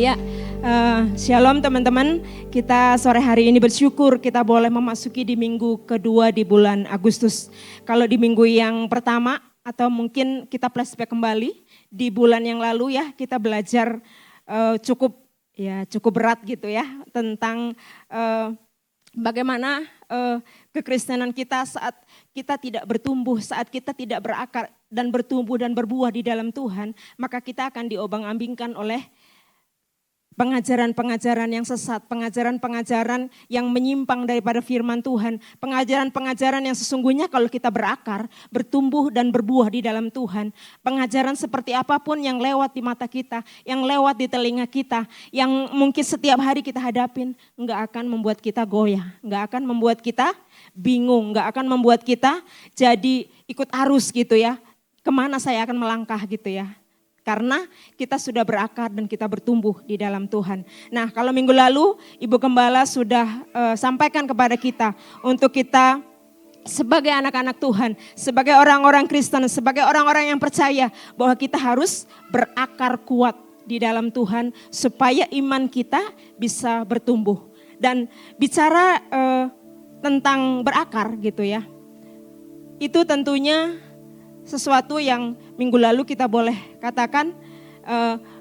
Ya, shalom teman-teman. Kita sore hari ini bersyukur kita boleh memasuki di minggu kedua di bulan Agustus. Kalau di minggu yang pertama atau mungkin kita flashback kembali di bulan yang lalu ya, kita belajar cukup berat gitu ya tentang bagaimana kekristenan kita saat kita tidak bertumbuh, saat kita tidak berakar dan bertumbuh dan berbuah di dalam Tuhan, maka kita akan diobang-ambingkan oleh pengajaran-pengajaran yang sesat, pengajaran-pengajaran yang menyimpang daripada firman Tuhan, pengajaran-pengajaran yang sesungguhnya kalau kita berakar, bertumbuh dan berbuah di dalam Tuhan, pengajaran seperti apapun yang lewat di mata kita, yang lewat di telinga kita, yang mungkin setiap hari kita hadapin, enggak akan membuat kita goyah, enggak akan membuat kita bingung, enggak akan membuat kita jadi ikut arus gitu ya, kemana saya akan melangkah gitu ya. Karena kita sudah berakar dan kita bertumbuh di dalam Tuhan. Nah, kalau minggu lalu Ibu Gembala sudah sampaikan kepada kita untuk kita sebagai anak-anak Tuhan, sebagai orang-orang Kristen, sebagai orang-orang yang percaya bahwa kita harus berakar kuat di dalam Tuhan supaya iman kita bisa bertumbuh. Dan bicara tentang berakar gitu ya, itu tentunya sesuatu yang minggu lalu kita boleh katakan,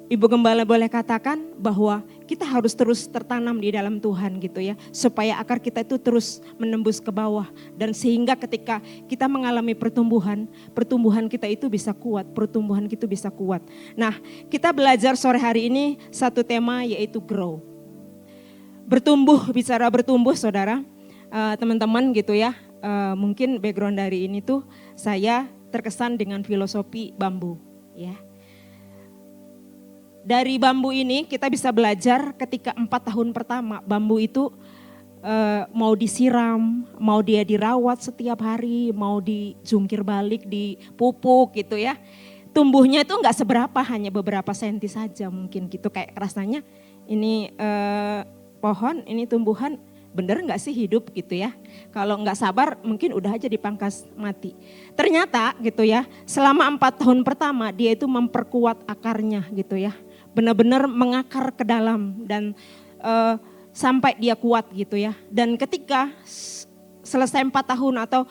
Ibu Gembala boleh katakan bahwa kita harus terus tertanam di dalam Tuhan gitu ya. Supaya akar kita itu terus menembus ke bawah. Dan sehingga ketika kita mengalami pertumbuhan, pertumbuhan kita itu bisa kuat, pertumbuhan kita bisa kuat. Nah, kita belajar sore hari ini satu tema yaitu grow. Bertumbuh, bicara bertumbuh saudara, teman-teman gitu ya. Mungkin background dari ini tuh saya terkesan dengan filosofi bambu ya. Dari bambu ini kita bisa belajar ketika 4 tahun pertama bambu itu mau disiram, mau dia dirawat setiap hari, mau dijungkir balik, dipupuk gitu ya. Tumbuhnya itu enggak seberapa, hanya beberapa senti saja mungkin gitu, kayak rasanya ini pohon, ini tumbuhan bener gak sih hidup gitu ya. Kalau gak sabar mungkin udah aja dipangkas mati. Ternyata gitu ya, selama 4 tahun pertama dia itu memperkuat akarnya gitu ya. Benar-benar mengakar ke dalam dan sampai dia kuat gitu ya. Dan ketika selesai 4 tahun atau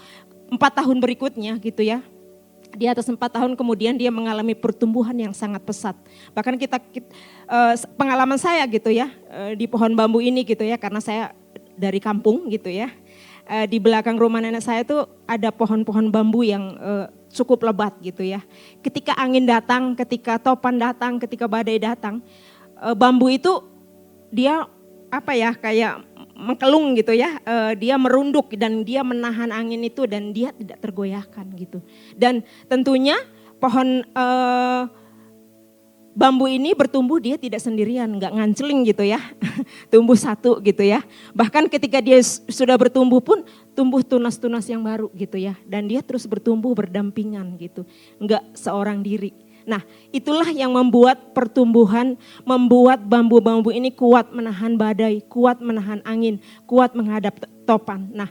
4 tahun berikutnya gitu ya, di atas 4 tahun kemudian dia mengalami pertumbuhan yang sangat pesat. Bahkan pengalaman saya gitu ya, di pohon bambu ini gitu ya, karena saya dari kampung gitu ya. Di belakang rumah nenek saya tuh ada pohon-pohon bambu yang cukup lebat gitu ya. Ketika angin datang, ketika topan datang, ketika badai datang, bambu itu dia kayak mengkelung gitu ya. Dia merunduk dan dia menahan angin itu dan dia tidak tergoyahkan gitu. Dan tentunya pohon bambu ini bertumbuh dia tidak sendirian, enggak nganceling gitu ya, tumbuh satu gitu ya. Bahkan ketika dia sudah bertumbuh pun tumbuh tunas-tunas yang baru gitu ya. Dan dia terus bertumbuh berdampingan gitu, enggak seorang diri. Nah itulah yang membuat pertumbuhan, membuat bambu-bambu ini kuat menahan badai, kuat menahan angin, kuat menghadap topan. Nah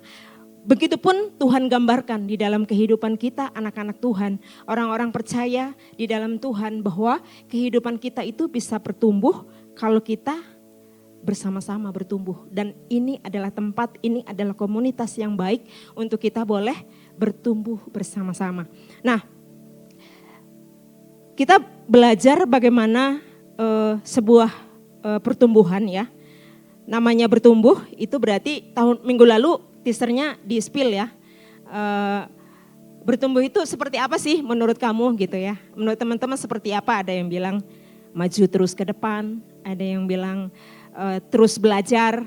begitupun Tuhan gambarkan di dalam kehidupan kita anak-anak Tuhan, orang-orang percaya di dalam Tuhan bahwa kehidupan kita itu bisa bertumbuh kalau kita bersama-sama bertumbuh. Dan ini adalah tempat, ini adalah komunitas yang baik untuk kita boleh bertumbuh bersama-sama. Nah, kita belajar bagaimana sebuah pertumbuhan ya. Namanya bertumbuh itu berarti minggu lalu teasernya di spill ya. Bertumbuh itu seperti apa sih menurut kamu gitu ya. Menurut teman-teman seperti apa? Ada yang bilang maju terus ke depan, ada yang bilang terus belajar.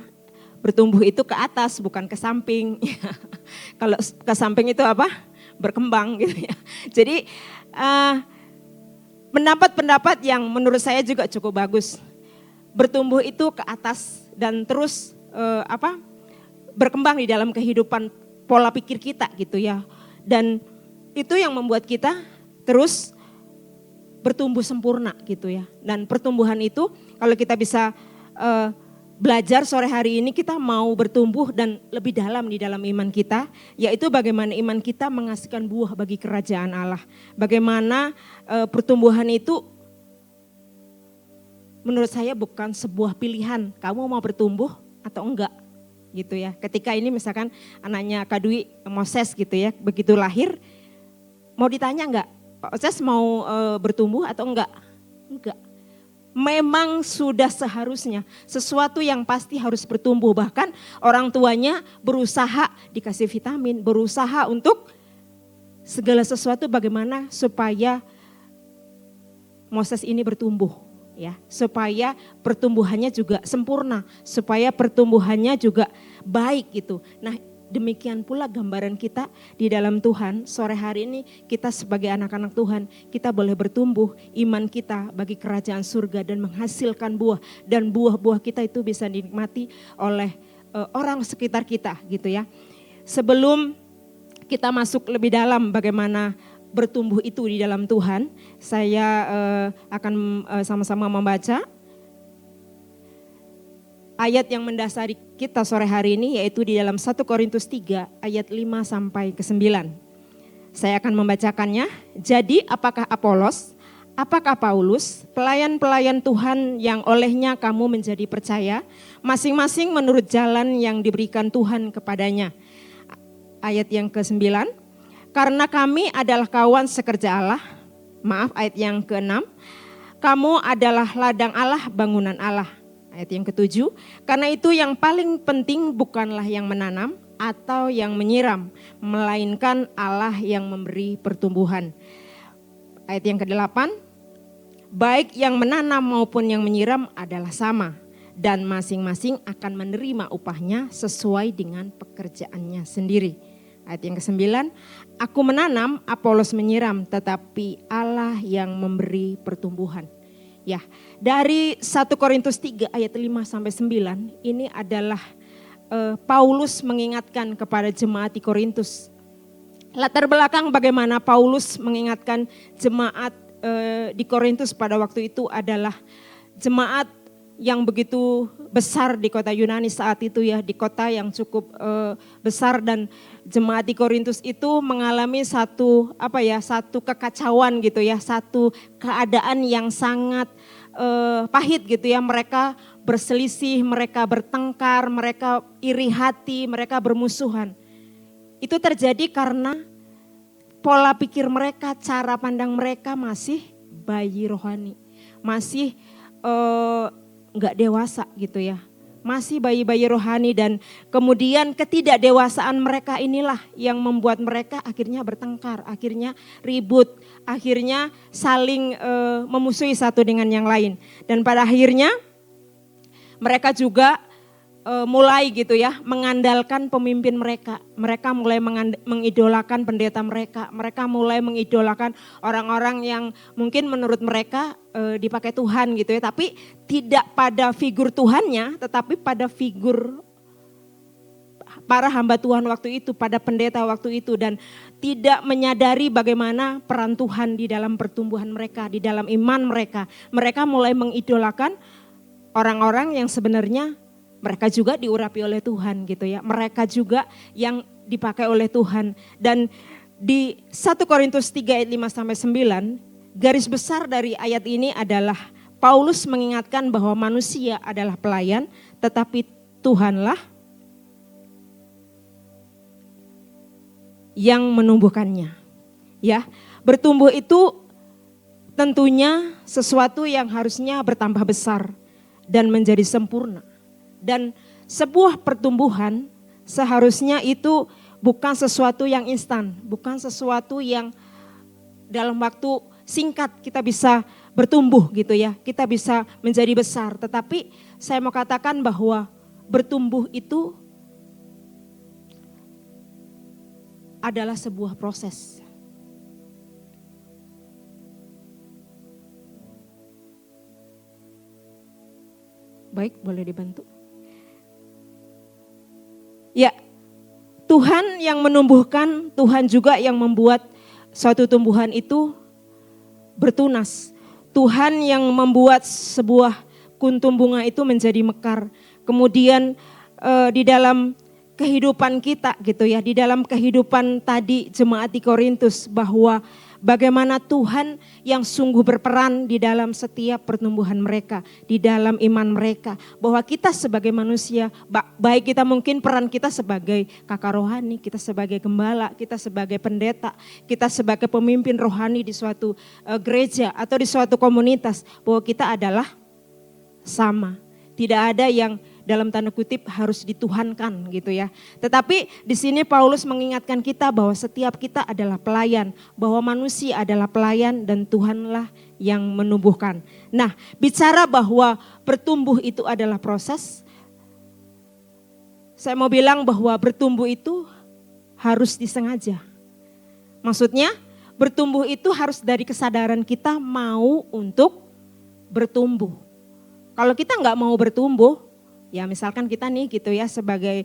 Bertumbuh itu ke atas bukan ke samping. Kalau ke samping itu apa? Berkembang gitu ya. Jadi pendapat-pendapat yang menurut saya juga cukup bagus. Bertumbuh itu ke atas dan terus berkembang di dalam kehidupan pola pikir kita gitu ya. Dan itu yang membuat kita terus bertumbuh sempurna gitu ya. Dan pertumbuhan itu kalau kita bisa belajar sore hari ini, kita mau bertumbuh dan lebih dalam di dalam iman kita, yaitu bagaimana iman kita menghasilkan buah bagi kerajaan Allah. Bagaimana pertumbuhan itu menurut saya bukan sebuah pilihan, kamu mau bertumbuh atau enggak gitu ya. Ketika ini misalkan anaknya Kak Dwi Moses gitu ya, begitu lahir mau ditanya enggak, Pak Moses mau bertumbuh atau enggak? Enggak. Memang sudah seharusnya sesuatu yang pasti harus bertumbuh, bahkan orang tuanya berusaha dikasih vitamin, berusaha untuk segala sesuatu bagaimana supaya Moses ini bertumbuh ya, supaya pertumbuhannya juga sempurna, supaya pertumbuhannya juga baik gitu. Nah, demikian pula gambaran kita di dalam Tuhan. Sore hari ini kita sebagai anak-anak Tuhan, kita boleh bertumbuh iman kita bagi kerajaan surga dan menghasilkan buah. Dan buah-buah kita itu bisa dinikmati oleh orang sekitar kita gitu ya. Sebelum kita masuk lebih dalam bagaimana bertumbuh itu di dalam Tuhan, saya akan sama-sama membaca ayat yang mendasari kita sore hari ini, yaitu di dalam 1 Korintus 3 ayat 5 sampai ke 9. Saya akan membacakannya. Jadi apakah Apolos, apakah Paulus, pelayan-pelayan Tuhan yang olehnya kamu menjadi percaya, masing-masing menurut jalan yang diberikan Tuhan kepadanya. Ayat yang ke-9, karena kami adalah kawan sekerja Allah. Maaf, ayat yang ke-6, kamu adalah ladang Allah, bangunan Allah. Ayat yang ke-7, karena itu yang paling penting bukanlah yang menanam atau yang menyiram, melainkan Allah yang memberi pertumbuhan. Ayat yang ke-8, baik yang menanam maupun yang menyiram adalah sama, dan masing-masing akan menerima upahnya sesuai dengan pekerjaannya sendiri. Ayat yang ke-9, aku menanam, Apolos menyiram, tetapi Allah yang memberi pertumbuhan. Ya, dari 1 Korintus 3 ayat 5 sampai 9 ini adalah Paulus mengingatkan kepada jemaat di Korintus. Latar belakang bagaimana Paulus mengingatkan jemaat di Korintus pada waktu itu adalah jemaat yang begitu besar di kota Yunani saat itu ya, di kota yang cukup besar, dan jemaat di Korintus itu mengalami satu kekacauan gitu ya, satu keadaan yang sangat pahit gitu ya. Mereka berselisih, mereka bertengkar, mereka iri hati, mereka bermusuhan. Itu terjadi karena pola pikir mereka, cara pandang mereka masih bayi rohani, masih nggak dewasa gitu ya, masih bayi-bayi rohani, dan kemudian ketidakdewasaan mereka inilah yang membuat mereka akhirnya bertengkar, akhirnya ribut, akhirnya saling memusuhi satu dengan yang lain, dan pada akhirnya mereka juga mulai gitu ya mengandalkan pemimpin mereka. Mereka mulai mengidolakan pendeta mereka. Mereka mulai mengidolakan orang-orang yang mungkin menurut mereka dipakai Tuhan gitu ya. Tapi tidak pada figur Tuhannya, tetapi pada figur para hamba Tuhan waktu itu, pada pendeta waktu itu. Dan tidak menyadari bagaimana peran Tuhan di dalam pertumbuhan mereka, di dalam iman mereka. Mereka mulai mengidolakan orang-orang yang sebenarnya mereka juga diurapi oleh Tuhan gitu ya. Mereka juga yang dipakai oleh Tuhan. Dan di 1 Korintus 3 ayat 5 sampai 9, garis besar dari ayat ini adalah Paulus mengingatkan bahwa manusia adalah pelayan, tetapi Tuhanlah yang menumbuhkannya. Ya, bertumbuh itu tentunya sesuatu yang harusnya bertambah besar dan menjadi sempurna. Dan sebuah pertumbuhan seharusnya itu bukan sesuatu yang instan, bukan sesuatu yang dalam waktu singkat kita bisa bertumbuh gitu ya, kita bisa menjadi besar. Tetapi saya mau katakan bahwa bertumbuh itu adalah sebuah proses. Baik, boleh dibantu. Ya, Tuhan yang menumbuhkan, Tuhan juga yang membuat suatu tumbuhan itu bertunas. Tuhan yang membuat sebuah kuntum bunga itu menjadi mekar. Kemudian di dalam kehidupan kita gitu ya, di dalam kehidupan tadi jemaat di Korintus, bahwa Bagaimana Tuhan yang sungguh berperan di dalam setiap pertumbuhan mereka, di dalam iman mereka. Bahwa kita sebagai manusia, baik kita mungkin peran kita sebagai kakak rohani, kita sebagai gembala, kita sebagai pendeta, kita sebagai pemimpin rohani di suatu gereja atau di suatu komunitas. Bahwa kita adalah sama. Tidak ada yang dalam tanda kutip harus dituhankan gitu ya. Tetapi di sini Paulus mengingatkan kita bahwa setiap kita adalah pelayan, bahwa manusia adalah pelayan dan Tuhanlah yang menumbuhkan. Nah, bicara bahwa bertumbuh itu adalah proses, saya mau bilang bahwa bertumbuh itu harus disengaja. Maksudnya bertumbuh itu harus dari kesadaran kita mau untuk bertumbuh. Kalau kita nggak mau bertumbuh, ya misalkan kita nih gitu ya sebagai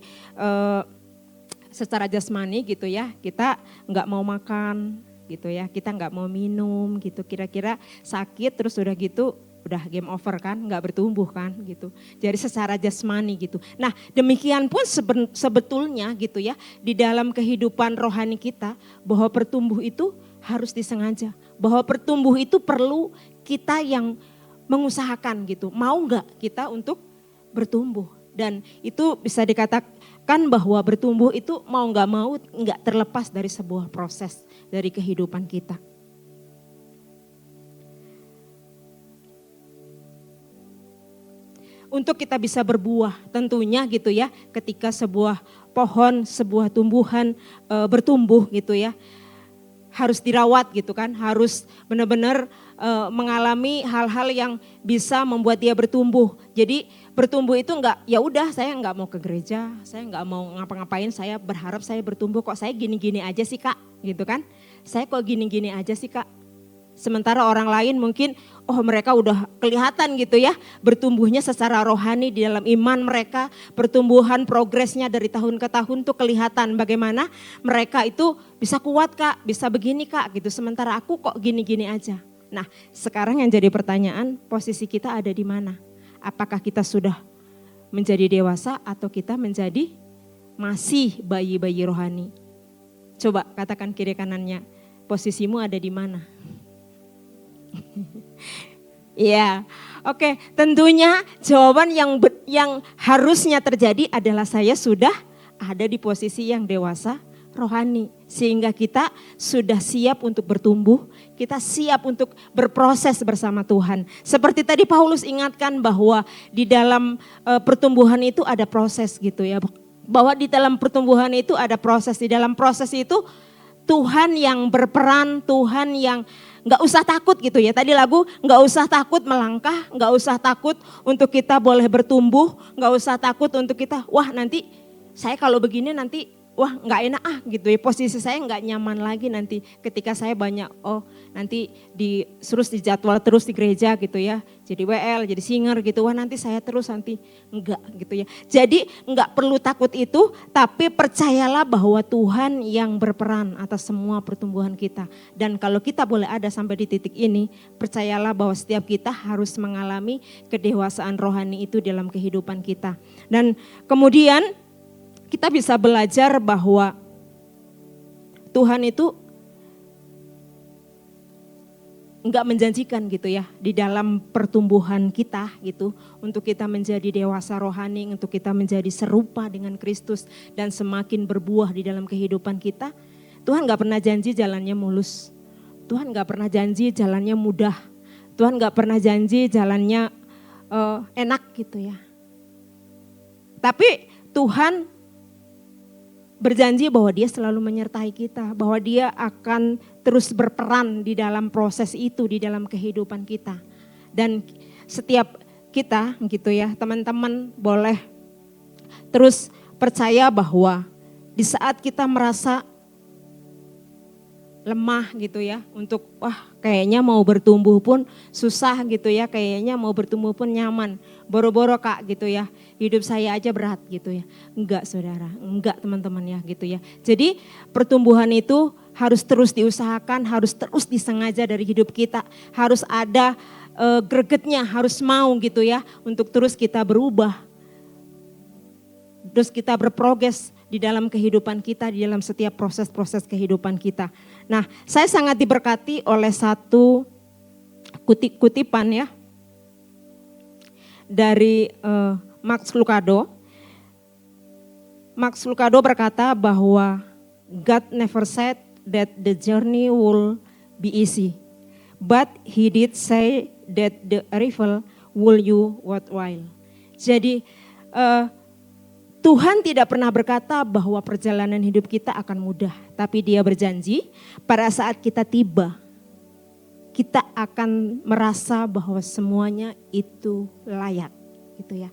secara jasmani gitu ya, kita nggak mau makan gitu ya, kita nggak mau minum gitu, kira-kira sakit terus udah gitu, udah game over kan, nggak bertumbuh kan gitu. Jadi secara jasmani gitu. Nah demikian pun sebetulnya gitu ya, di dalam kehidupan rohani kita, bahwa bertumbuh itu harus disengaja. Bahwa bertumbuh itu perlu kita yang mengusahakan gitu, mau nggak kita untuk bertumbuh. Dan itu bisa dikatakan bahwa bertumbuh itu mau nggak terlepas dari sebuah proses dari kehidupan kita. Untuk kita bisa berbuah tentunya gitu ya, ketika sebuah pohon, sebuah tumbuhan bertumbuh gitu ya, harus dirawat gitu kan, harus benar-benar mengalami hal-hal yang bisa membuat dia bertumbuh. Jadi bertumbuh itu enggak, ya udah saya enggak mau ke gereja, saya enggak mau ngapa-ngapain, saya berharap saya bertumbuh, kok saya gini-gini aja sih Kak, gitu kan. Saya kok gini-gini aja sih Kak. Sementara orang lain mungkin, oh mereka udah kelihatan gitu ya, bertumbuhnya secara rohani di dalam iman mereka, pertumbuhan progresnya dari tahun ke tahun tuh kelihatan bagaimana mereka itu bisa kuat Kak, bisa begini Kak gitu. Sementara aku kok gini-gini aja. Nah sekarang yang jadi pertanyaan, posisi kita ada di mana? Apakah kita sudah menjadi dewasa atau kita menjadi masih bayi-bayi rohani? Coba katakan kiri kanannya, posisimu ada di mana? Iya, oke. Tentunya jawaban yang harusnya terjadi adalah saya sudah ada di posisi yang dewasa rohani. Sehingga kita sudah siap untuk bertumbuh, kita siap untuk berproses bersama Tuhan. Seperti tadi Paulus ingatkan bahwa di dalam pertumbuhan itu ada proses gitu ya. Bahwa di dalam pertumbuhan itu ada proses, di dalam proses itu Tuhan yang berperan, Tuhan yang nggak usah takut gitu ya. Tadi lagu nggak usah takut melangkah, nggak usah takut untuk kita boleh bertumbuh, nggak usah takut untuk kita, wah nanti saya kalau begini nanti wah nggak enak gitu ya, posisi saya nggak nyaman lagi nanti ketika saya banyak nanti terus dijadwal terus di gereja gitu ya, jadi WL, jadi singer gitu, wah nanti saya terus nanti enggak gitu ya. Jadi nggak perlu takut itu, tapi percayalah bahwa Tuhan yang berperan atas semua pertumbuhan kita. Dan kalau kita boleh ada sampai di titik ini, percayalah bahwa setiap kita harus mengalami kedewasaan rohani itu dalam kehidupan kita. Dan kemudian kita bisa belajar bahwa Tuhan itu enggak menjanjikan gitu ya di dalam pertumbuhan kita gitu, untuk kita menjadi dewasa rohani, untuk kita menjadi serupa dengan Kristus dan semakin berbuah di dalam kehidupan kita. Tuhan enggak pernah janji jalannya mulus, Tuhan enggak pernah janji jalannya mudah, Tuhan enggak pernah janji jalannya enak gitu ya. Tapi Tuhan berjanji bahwa dia selalu menyertai kita, bahwa dia akan terus berperan di dalam proses itu, di dalam kehidupan kita. Dan setiap kita gitu ya, teman-teman boleh terus percaya bahwa di saat kita merasa lemah gitu ya, untuk kayaknya mau bertumbuh pun susah gitu ya, kayaknya mau bertumbuh pun nyaman, boro-boro Kak gitu ya, hidup saya aja berat gitu ya. Enggak saudara, enggak teman-teman ya gitu ya. Jadi pertumbuhan itu harus terus diusahakan, harus terus disengaja dari hidup kita, harus ada gregetnya, harus mau gitu ya, untuk terus kita berubah, terus kita berprogres di dalam kehidupan kita, di dalam setiap proses-proses kehidupan kita. Nah, saya sangat diberkati oleh satu kutipan ya dari Max Lucado. Max Lucado berkata bahwa God never said that the journey will be easy, but He did say that the arrival will you worthwhile. Jadi Tuhan tidak pernah berkata bahwa perjalanan hidup kita akan mudah, tapi Dia berjanji pada saat kita tiba, kita akan merasa bahwa semuanya itu layak, gitu ya.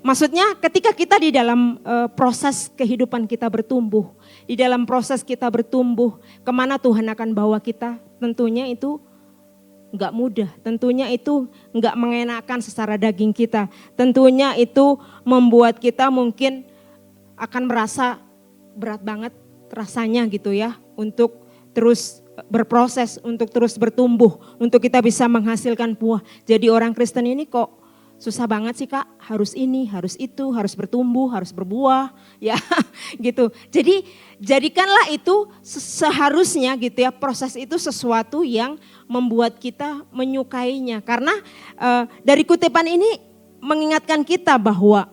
Maksudnya ketika kita di dalam proses kehidupan kita bertumbuh, di dalam proses kita bertumbuh, kemana Tuhan akan bawa kita, tentunya itu enggak mudah, tentunya itu enggak mengenakan secara daging kita. Tentunya itu membuat kita mungkin akan merasa berat banget rasanya gitu ya, untuk terus berproses, untuk terus bertumbuh, untuk kita bisa menghasilkan buah. Jadi orang Kristen ini kok susah banget sih Kak, harus ini, harus itu, harus bertumbuh, harus berbuah, ya gitu. Jadi jadikanlah itu seharusnya gitu ya, proses itu sesuatu yang membuat kita menyukainya. Karena dari kutipan ini mengingatkan kita bahwa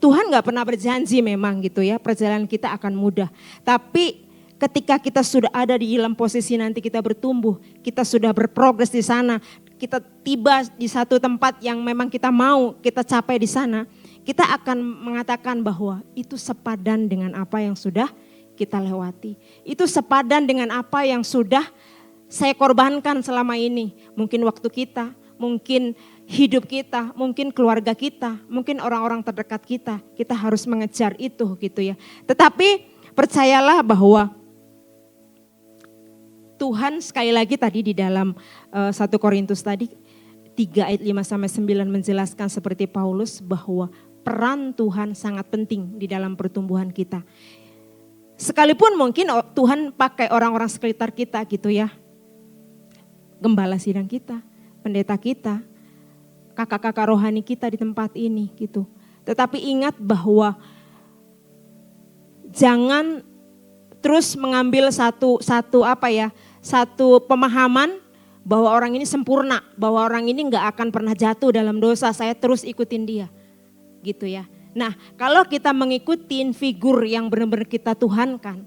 Tuhan gak pernah berjanji memang gitu ya, perjalanan kita akan mudah. Tapi ketika kita sudah ada di dalam posisi nanti kita bertumbuh, kita sudah berprogres di sana, kita tiba di satu tempat yang memang kita mau kita capai di sana, kita akan mengatakan bahwa itu sepadan dengan apa yang sudah kita lewati. Itu sepadan dengan apa yang sudah saya korbankan selama ini. Mungkin waktu kita, mungkin hidup kita, mungkin keluarga kita, mungkin orang-orang terdekat kita. Kita harus mengejar itu gitu ya. Tetapi percayalah bahwa Tuhan sekali lagi tadi di dalam 1 Korintus tadi 3 ayat 5-9 menjelaskan seperti Paulus bahwa peran Tuhan sangat penting di dalam pertumbuhan kita. Sekalipun mungkin Tuhan pakai orang-orang sekitar kita gitu ya. Gembala sidang kita, pendeta kita, kakak-kakak rohani kita di tempat ini gitu. Tetapi ingat bahwa jangan terus mengambil satu pemahaman bahwa orang ini sempurna, bahwa orang ini gak akan pernah jatuh dalam dosa, saya terus ikutin dia, gitu ya. Nah kalau kita mengikutin figur yang benar-benar kita tuhankan,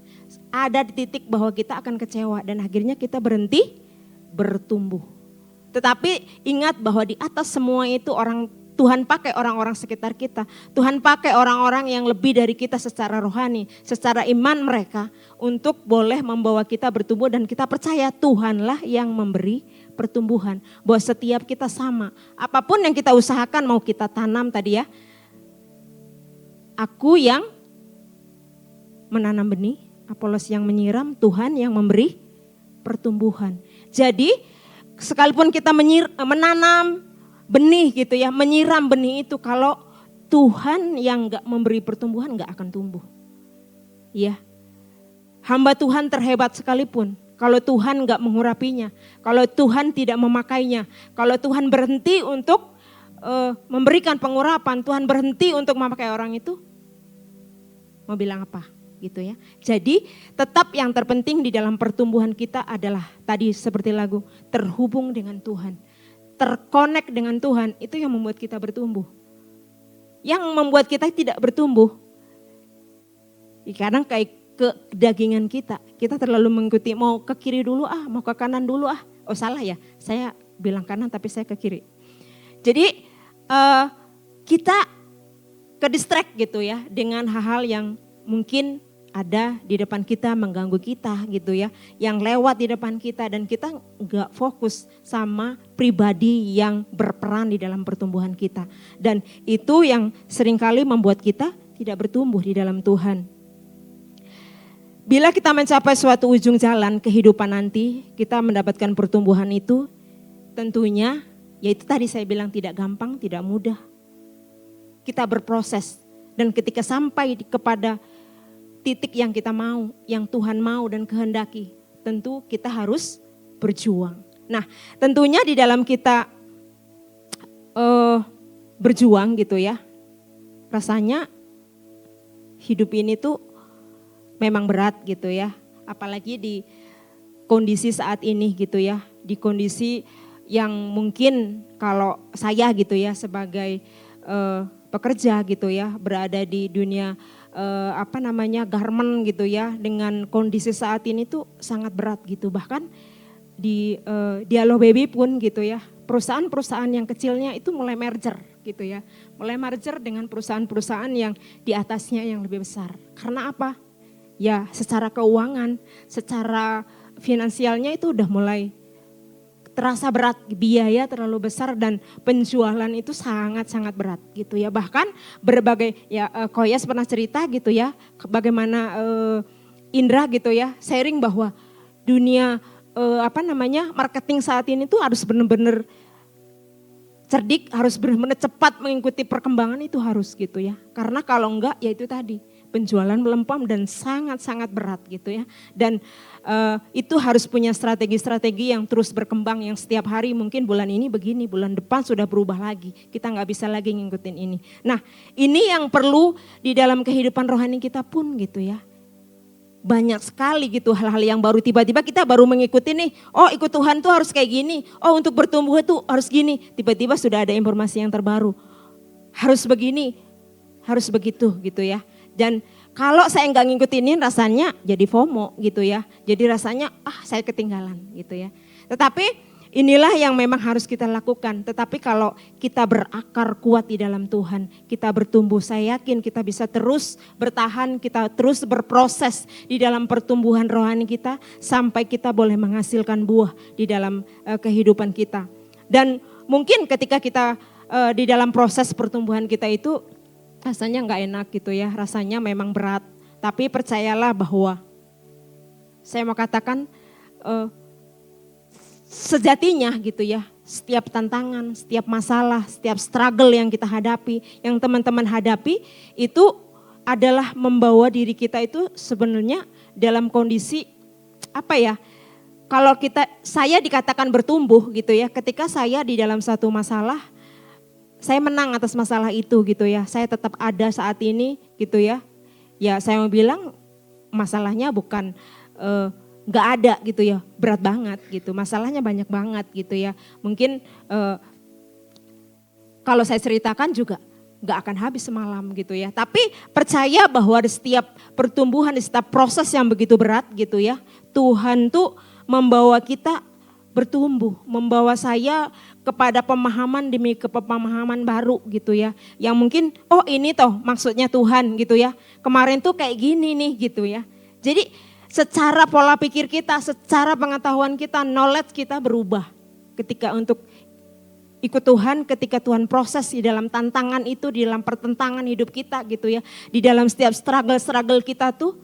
ada di titik bahwa kita akan kecewa dan akhirnya kita berhenti bertumbuh. Tetapi ingat bahwa di atas semua itu Tuhan pakai orang-orang sekitar kita. Tuhan pakai orang-orang yang lebih dari kita secara rohani, secara iman mereka untuk boleh membawa kita bertumbuh dan kita percaya Tuhanlah yang memberi pertumbuhan. Bahwa setiap kita sama, apapun yang kita usahakan mau kita tanam tadi ya. Aku yang menanam benih, Apolos yang menyiram, Tuhan yang memberi pertumbuhan. Jadi sekalipun kita menanam benih gitu ya, menyiram benih itu, kalau Tuhan yang gak memberi pertumbuhan gak akan tumbuh. Ya, hamba Tuhan terhebat sekalipun, kalau Tuhan gak mengurapinya, kalau Tuhan tidak memakainya, kalau Tuhan berhenti untuk memberikan pengurapan, Tuhan berhenti untuk memakai orang itu, mau bilang apa gitu ya. Jadi tetap yang terpenting di dalam pertumbuhan kita adalah tadi seperti lagu, terhubung dengan Tuhan. Terkonek dengan Tuhan, itu yang membuat kita bertumbuh. Yang membuat kita tidak bertumbuh, kadang kayak kedagingan kita terlalu mengikuti, mau ke kiri dulu mau ke kanan dulu oh salah ya, saya bilang kanan tapi saya ke kiri. Jadi kita ke distract gitu ya, dengan hal-hal yang mungkin ada di depan kita, mengganggu kita gitu ya, yang lewat di depan kita dan kita gak fokus sama pribadi yang berperan di dalam pertumbuhan kita. Dan itu yang seringkali membuat kita tidak bertumbuh di dalam Tuhan. Bila kita mencapai suatu ujung jalan kehidupan nanti, kita mendapatkan pertumbuhan itu tentunya, yaitu tadi saya bilang tidak gampang, tidak mudah. Kita berproses dan ketika sampai kepada titik yang kita mau, yang Tuhan mau dan kehendaki, tentu kita harus berjuang. Nah tentunya di dalam kita berjuang gitu ya, rasanya hidup ini tuh memang berat gitu ya. Apalagi di kondisi saat ini gitu ya, di kondisi yang mungkin kalau saya gitu ya sebagai pekerja gitu ya, berada di dunia garment gitu ya, dengan kondisi saat ini tuh sangat berat gitu. Bahkan di Dialog Baby pun gitu ya, perusahaan-perusahaan yang kecilnya itu mulai merger gitu ya, mulai merger dengan perusahaan-perusahaan yang di atasnya yang lebih besar. Karena apa? Ya secara keuangan, secara finansialnya itu udah mulai terasa berat, biaya terlalu besar dan penjualan itu sangat-sangat berat gitu ya. Bahkan berbagai ya Koyas pernah cerita gitu ya, bagaimana Indra gitu ya sharing bahwa dunia marketing saat ini tuh harus benar-benar cerdik, harus benar-benar cepat mengikuti perkembangan itu harus gitu ya. Karena kalau enggak ya itu tadi, penjualan melempem dan sangat-sangat berat gitu ya. Dan itu harus punya strategi-strategi yang terus berkembang, yang setiap hari mungkin bulan ini begini, bulan depan sudah berubah lagi. Kita nggak bisa lagi ngikutin ini. Nah ini yang perlu di dalam kehidupan rohani kita pun gitu ya. Banyak sekali gitu hal-hal yang baru, tiba-tiba kita baru mengikuti nih, oh ikut Tuhan tuh harus kayak gini, oh untuk bertumbuh itu harus gini. Tiba-tiba sudah ada informasi yang terbaru, harus begini, harus begitu gitu ya. Dan kalau saya nggak ngikutin rasanya jadi FOMO gitu ya. Jadi rasanya saya ketinggalan gitu ya. Tetapi inilah yang memang harus kita lakukan. Tetapi kalau kita berakar kuat di dalam Tuhan, kita bertumbuh, saya yakin kita bisa terus bertahan, kita terus berproses di dalam pertumbuhan rohani kita sampai kita boleh menghasilkan buah di dalam kehidupan kita. Dan mungkin ketika kita di dalam proses pertumbuhan kita itu rasanya nggak enak gitu ya, rasanya memang berat. Tapi percayalah bahwa saya mau katakan sejatinya gitu ya, setiap tantangan, setiap masalah, setiap struggle yang kita hadapi, yang teman-teman hadapi itu adalah membawa diri kita itu sebenarnya dalam kondisi kalau saya dikatakan bertumbuh gitu ya, ketika saya di dalam satu masalah, saya menang atas masalah itu gitu ya. Saya tetap ada saat ini gitu ya. Ya saya mau bilang masalahnya bukan gak ada gitu ya. Berat banget gitu. Masalahnya banyak banget gitu ya. Mungkin kalau saya ceritakan juga gak akan habis semalam gitu ya. Tapi percaya bahwa di setiap pertumbuhan, di setiap proses yang begitu berat gitu ya. Tuhan tuh membawa kita bertumbuh, membawa saya kepada pemahaman demi pemahaman baru gitu ya. Yang mungkin ini toh maksudnya Tuhan gitu ya. Kemarin tuh kayak gini nih gitu ya. Jadi secara pola pikir kita, secara pengetahuan kita, knowledge kita berubah. Ketika untuk ikut Tuhan, ketika Tuhan proses di dalam tantangan itu, di dalam pertentangan hidup kita gitu ya. Di dalam setiap struggle kita tuh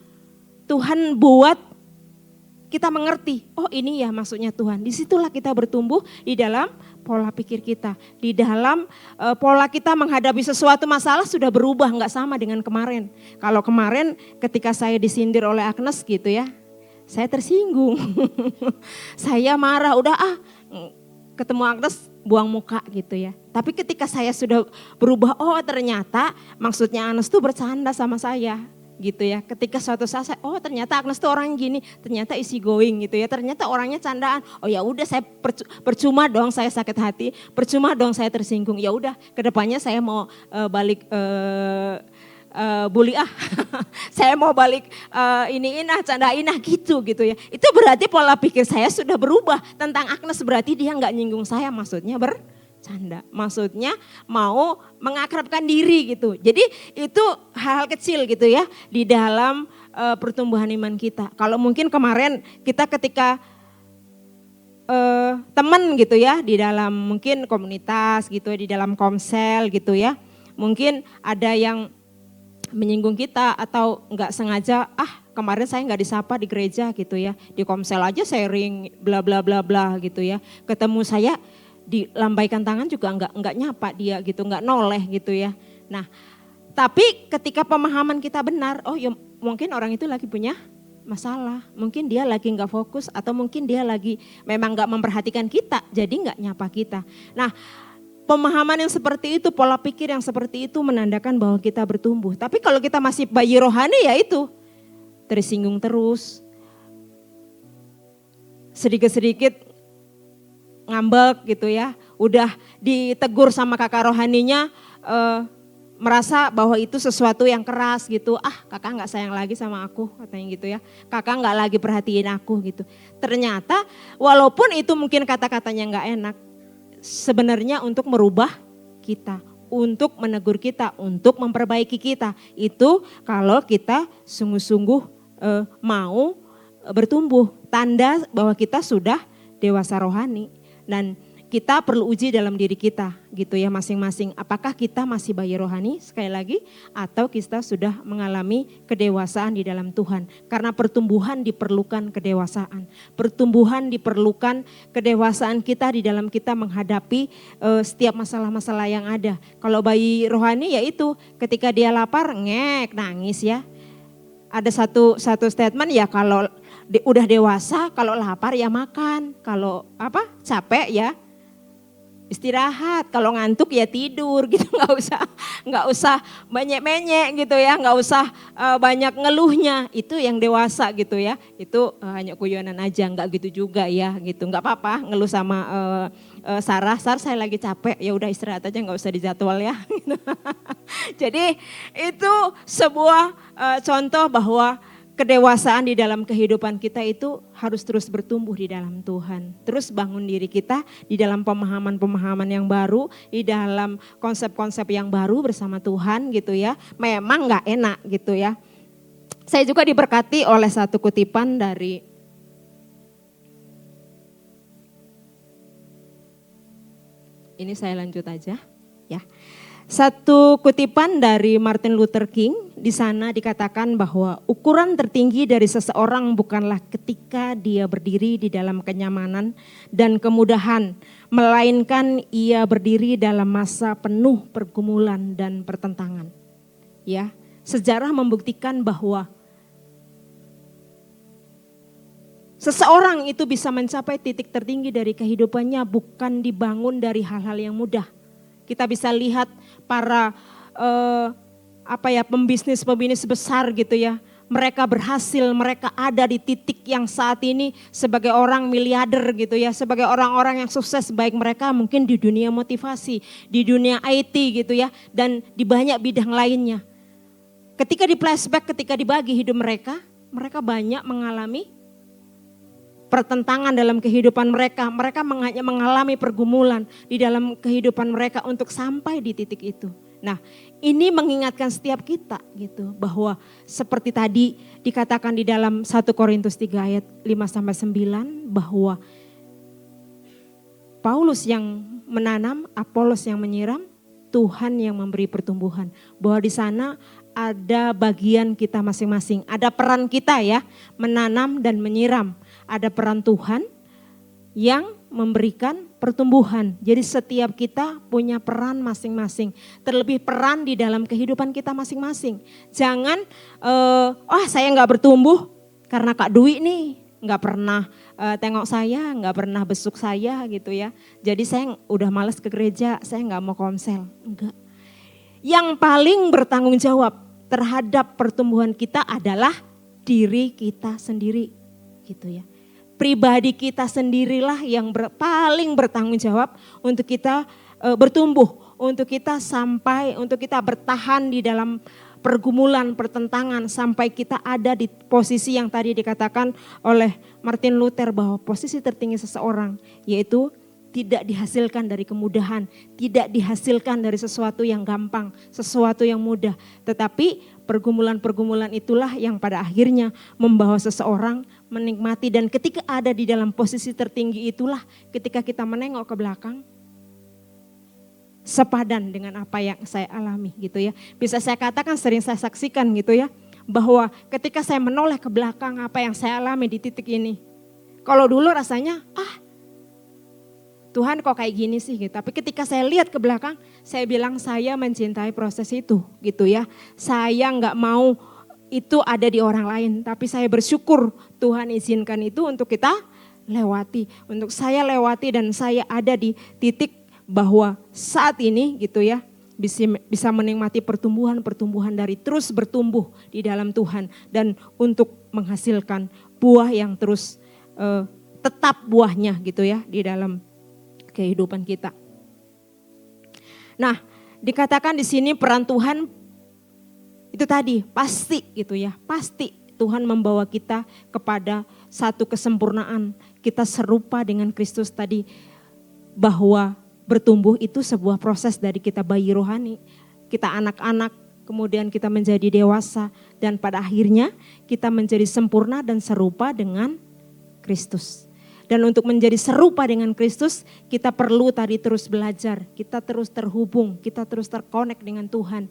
Tuhan buat kita mengerti, ini ya maksudnya Tuhan. Disitulah kita bertumbuh di dalam pola pikir kita. Di dalam pola kita menghadapi sesuatu masalah sudah berubah, nggak sama dengan kemarin. Kalau kemarin ketika saya disindir oleh Agnes gitu ya, saya tersinggung. Saya marah, ketemu Agnes buang muka gitu ya. Tapi ketika saya sudah berubah, ternyata maksudnya Agnes tuh bercanda sama saya. Gitu ya, ketika suatu saat ternyata Agnes tuh orang gini, ternyata easy going gitu ya, ternyata orangnya candaan. Ya udah saya percuma dong saya sakit hati, percuma dong saya tersinggung. Ya udah, kedepannya saya mau balik bully saya mau balik candain gitu ya. Itu berarti pola pikir saya sudah berubah tentang Agnes, berarti dia nggak nyinggung saya, maksudnya bercanda, maksudnya mau mengakrabkan diri gitu. Jadi itu hal-hal kecil gitu ya di dalam pertumbuhan iman kita. Kalau mungkin kemarin kita ketika teman gitu ya di dalam mungkin komunitas gitu, di dalam komsel gitu ya, mungkin ada yang menyinggung kita atau nggak sengaja, kemarin saya nggak disapa di gereja gitu ya, di komsel aja sharing bla bla bla bla gitu ya, ketemu saya dilambaikan tangan juga enggak nyapa dia gitu, enggak noleh gitu ya. Nah, tapi ketika pemahaman kita benar, ya mungkin orang itu lagi punya masalah, mungkin dia lagi enggak fokus atau mungkin dia lagi memang enggak memperhatikan kita, jadi enggak nyapa kita. Nah, pemahaman yang seperti itu, pola pikir yang seperti itu menandakan bahwa kita bertumbuh. Tapi kalau kita masih bayi rohani ya itu, tersinggung terus, sedikit-sedikit ngambek gitu ya. Udah ditegur sama kakak rohaninya, merasa bahwa itu sesuatu yang keras gitu. Ah, kakak nggak sayang lagi sama aku, katanya gitu ya. Kakak nggak lagi perhatiin aku gitu. Ternyata walaupun itu mungkin kata-katanya nggak enak, sebenarnya untuk merubah kita, untuk menegur kita, untuk memperbaiki kita. Itu kalau kita sungguh-sungguh mau bertumbuh, tanda bahwa kita sudah dewasa rohani. Dan kita perlu uji dalam diri kita gitu ya masing-masing. Apakah kita masih bayi rohani sekali lagi atau kita sudah mengalami kedewasaan di dalam Tuhan. Karena pertumbuhan diperlukan kedewasaan. Pertumbuhan diperlukan kedewasaan kita di dalam kita menghadapi setiap masalah-masalah yang ada. Kalau bayi rohani ya itu ketika dia lapar ngek nangis ya. Ada satu statement ya kalau udah dewasa kalau lapar ya makan. Kalau capek ya istirahat, kalau ngantuk ya tidur gitu, nggak usah banyak-banyak gitu ya, nggak usah banyak ngeluhnya, itu yang dewasa gitu ya, itu hanya guyonan aja, nggak gitu juga ya gitu, nggak apa-apa ngeluh sama Sarah saya lagi capek, ya udah istirahat aja nggak usah dijadwal ya. Gitu. Jadi itu sebuah contoh bahwa kedewasaan di dalam kehidupan kita itu harus terus bertumbuh di dalam Tuhan. Terus bangun diri kita di dalam pemahaman-pemahaman yang baru, di dalam konsep-konsep yang baru bersama Tuhan gitu ya. Memang gak enak gitu ya. Saya juga diberkati oleh satu kutipan dari ini saya lanjut aja ya. Satu kutipan dari Martin Luther King, di sana dikatakan bahwa ukuran tertinggi dari seseorang bukanlah ketika dia berdiri di dalam kenyamanan dan kemudahan, melainkan ia berdiri dalam masa penuh pergumulan dan pertentangan. Ya, sejarah membuktikan bahwa seseorang itu bisa mencapai titik tertinggi dari kehidupannya bukan dibangun dari hal-hal yang mudah. Kita bisa lihat para pembisnis besar gitu ya. Mereka berhasil, mereka ada di titik yang saat ini sebagai orang miliarder gitu ya. Sebagai orang-orang yang sukses, baik mereka mungkin di dunia motivasi, di dunia IT gitu ya. Dan di banyak bidang lainnya. Ketika di flashback, ketika dibagi hidup mereka banyak mengalami pertentangan dalam kehidupan mereka. Mereka mengalami pergumulan di dalam kehidupan mereka untuk sampai di titik itu. Nah, ini mengingatkan setiap kita gitu bahwa seperti tadi dikatakan di dalam 1 Korintus 3 ayat 5-9 bahwa Paulus yang menanam, Apolos yang menyiram, Tuhan yang memberi pertumbuhan. Bahwa di sana ada bagian kita masing-masing, ada peran kita ya, menanam dan menyiram. Ada peran Tuhan yang memberikan pertumbuhan. Jadi setiap kita punya peran masing-masing. Terlebih peran di dalam kehidupan kita masing-masing. Jangan, saya gak bertumbuh karena Kak Dwi nih gak pernah tengok saya, gak pernah besuk saya gitu ya. Jadi saya udah males ke gereja, saya gak mau komsel. Enggak. Yang paling bertanggung jawab terhadap pertumbuhan kita adalah diri kita sendiri gitu ya. Pribadi kita sendirilah yang paling bertanggung jawab untuk kita bertumbuh, untuk kita bertahan di dalam pergumulan, pertentangan sampai kita ada di posisi yang tadi dikatakan oleh Martin Luther bahwa posisi tertinggi seseorang yaitu tidak dihasilkan dari kemudahan, tidak dihasilkan dari sesuatu yang gampang, sesuatu yang mudah. Tetapi pergumulan-pergumulan itulah yang pada akhirnya membawa seseorang menikmati. Dan ketika ada di dalam posisi tertinggi itulah ketika kita menengok ke belakang, sepadan dengan apa yang saya alami gitu ya. Bisa saya katakan sering saya saksikan gitu ya, bahwa ketika saya menoleh ke belakang apa yang saya alami di titik ini. Kalau dulu rasanya, Tuhan kok kayak gini sih gitu. Tapi ketika saya lihat ke belakang, saya bilang saya mencintai proses itu gitu ya. Saya nggak mau itu ada di orang lain. Tapi saya bersyukur Tuhan izinkan itu untuk kita lewati. Untuk saya lewati dan saya ada di titik bahwa saat ini gitu ya. Bisa menikmati pertumbuhan dari terus bertumbuh di dalam Tuhan. Dan untuk menghasilkan buah yang terus tetap buahnya gitu ya di dalam kehidupan kita. Nah, dikatakan di sini peran Tuhan itu tadi pasti gitu ya, pasti Tuhan membawa kita kepada satu kesempurnaan. Kita serupa dengan Kristus tadi, bahwa bertumbuh itu sebuah proses dari kita bayi rohani, kita anak-anak, kemudian kita menjadi dewasa, dan pada akhirnya kita menjadi sempurna dan serupa dengan Kristus. Dan untuk menjadi serupa dengan Kristus, kita perlu tadi terus belajar, kita terus terhubung, kita terus terkonek dengan Tuhan.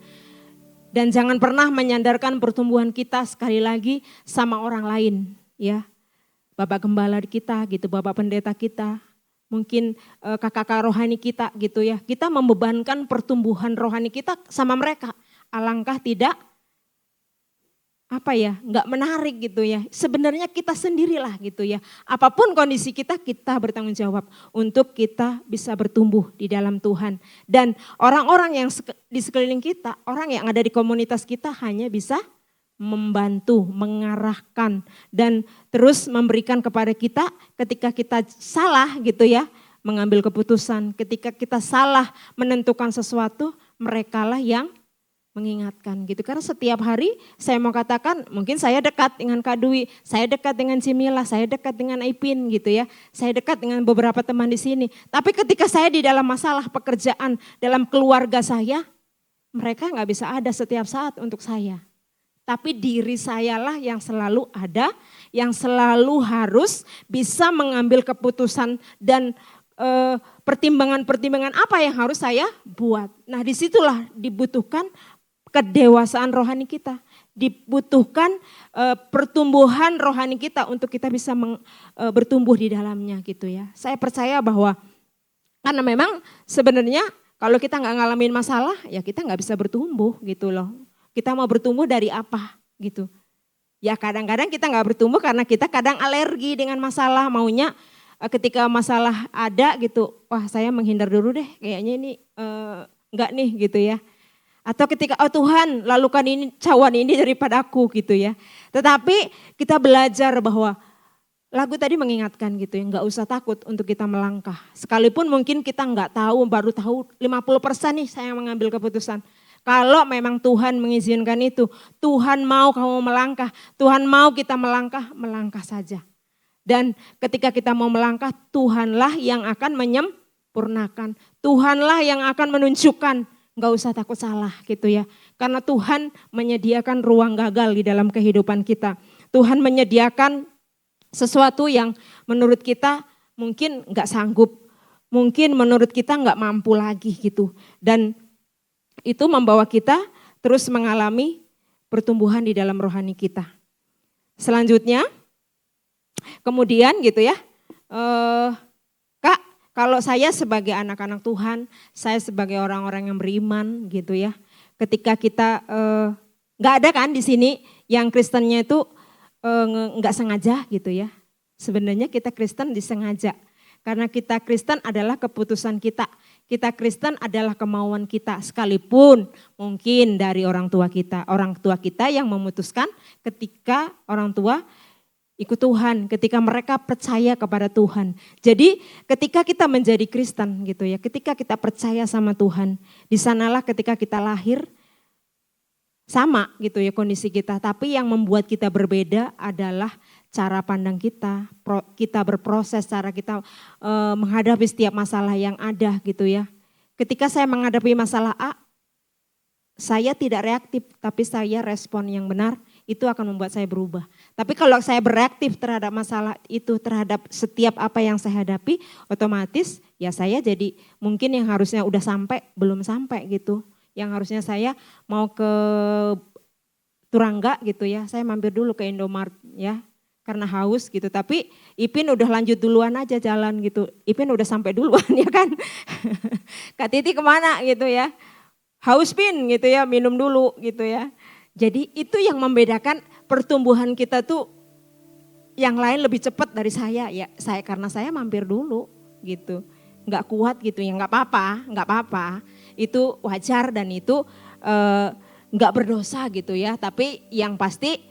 Dan jangan pernah menyandarkan pertumbuhan kita sekali lagi sama orang lain, ya. Bapak gembala kita gitu, Bapak pendeta kita, mungkin kakak-kakak rohani kita gitu ya. Kita membebankan pertumbuhan rohani kita sama mereka. Alangkah tidak nggak menarik gitu ya. Sebenarnya kita sendirilah gitu ya. Apapun kondisi kita, kita bertanggung jawab untuk kita bisa bertumbuh di dalam Tuhan. Dan orang-orang yang di sekeliling kita, orang yang ada di komunitas kita hanya bisa membantu, mengarahkan, dan terus memberikan kepada kita ketika kita salah gitu ya, mengambil keputusan. Ketika kita salah menentukan sesuatu, merekalah yang mengingatkan gitu. Karena setiap hari saya mau katakan, mungkin saya dekat dengan Kak Dwi, saya dekat dengan Cimila, saya dekat dengan Ipin gitu ya. Saya dekat dengan beberapa teman di sini. Tapi ketika saya di dalam masalah pekerjaan, dalam keluarga saya, mereka nggak bisa ada setiap saat untuk saya. Tapi diri sayalah yang selalu ada, yang selalu harus bisa mengambil keputusan dan pertimbangan-pertimbangan apa yang harus saya buat. Nah, disitulah dibutuhkan kedewasaan rohani kita, dibutuhkan pertumbuhan rohani kita untuk kita bisa bertumbuh di dalamnya gitu ya. Saya percaya bahwa karena memang sebenarnya kalau kita nggak ngalamin masalah, ya kita nggak bisa bertumbuh gitu loh. Kita mau bertumbuh dari apa gitu. Ya kadang-kadang kita nggak bertumbuh karena kita kadang alergi dengan masalah, maunya ketika masalah ada gitu, wah saya menghindar dulu deh, kayaknya ini enggak nih gitu ya. Atau ketika Tuhan lalukan ini cawan ini daripada aku gitu ya. Tetapi kita belajar bahwa lagu tadi mengingatkan gitu ya, enggak usah takut untuk kita melangkah. Sekalipun mungkin kita enggak tahu, baru tahu 50% nih saya mengambil keputusan. Kalau memang Tuhan mengizinkan itu, Tuhan mau kamu melangkah, Tuhan mau kita melangkah, melangkah saja. Dan ketika kita mau melangkah, Tuhanlah yang akan menyempurnakan. Tuhanlah yang akan menunjukkan, enggak usah takut salah gitu ya. Karena Tuhan menyediakan ruang gagal di dalam kehidupan kita. Tuhan menyediakan sesuatu yang menurut kita mungkin enggak sanggup. Mungkin menurut kita enggak mampu lagi gitu. Dan itu membawa kita terus mengalami pertumbuhan di dalam rohani kita. Selanjutnya, kemudian gitu ya, Kak, kalau saya sebagai anak-anak Tuhan, saya sebagai orang-orang yang beriman gitu ya, ketika kita nggak ada kan di sini yang Kristennya itu nggak sengaja gitu ya. Sebenarnya kita Kristen disengaja, karena kita Kristen adalah keputusan kita. Kita Kristen adalah kemauan kita, sekalipun mungkin dari orang tua kita yang memutuskan ketika orang tua ikut Tuhan, ketika mereka percaya kepada Tuhan. Jadi ketika kita menjadi Kristen gitu ya, ketika kita percaya sama Tuhan, di sanalah ketika kita lahir sama gitu ya kondisi kita. Tapi yang membuat kita berbeda adalah cara pandang kita, kita berproses, cara kita menghadapi setiap masalah yang ada gitu ya. Ketika saya menghadapi masalah A, saya tidak reaktif, tapi saya respon yang benar, itu akan membuat saya berubah. Tapi kalau saya bereaktif terhadap masalah itu, terhadap setiap apa yang saya hadapi, otomatis ya saya jadi mungkin yang harusnya udah sampai, belum sampai gitu. Yang harusnya saya mau ke Turangga gitu ya, saya mampir dulu ke Indomaret ya, karena haus gitu. Tapi Ipin udah lanjut duluan aja jalan gitu, Ipin udah sampai duluan ya kan. Kak Titi kemana gitu ya, haus Pin gitu ya, minum dulu gitu ya. Jadi itu yang membedakan pertumbuhan kita tuh, yang lain lebih cepat dari saya ya, karena saya mampir dulu gitu. Nggak kuat gitu ya, nggak apa-apa, itu wajar dan itu nggak berdosa gitu ya. Tapi yang pasti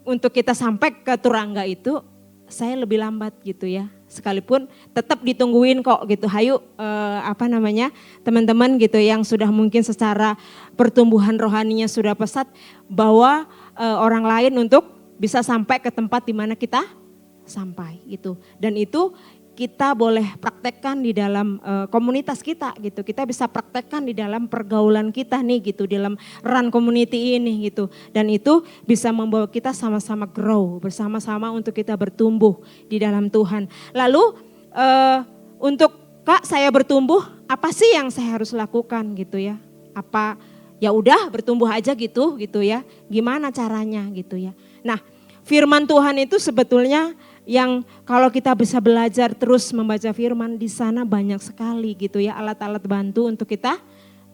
untuk kita sampai ke Turangga itu saya lebih lambat gitu ya. sekalipun tetap ditungguin kok gitu. Hayu teman-teman gitu yang sudah mungkin secara pertumbuhan rohaninya sudah pesat, bawa orang lain untuk bisa sampai ke tempat di mana kita sampai gitu. Dan itu kita boleh praktekkan di dalam komunitas kita gitu. Kita bisa praktekkan di dalam pergaulan kita nih gitu, dalam run community ini gitu. Dan itu bisa membawa kita sama-sama grow, bersama-sama untuk kita bertumbuh di dalam Tuhan. Lalu untuk Kak saya bertumbuh, apa sih yang saya harus lakukan gitu ya? Apa ya udah bertumbuh aja gitu ya? Gimana caranya gitu ya? Nah, firman Tuhan itu sebetulnya yang kalau kita bisa belajar terus membaca firman, di sana banyak sekali gitu ya alat-alat bantu untuk kita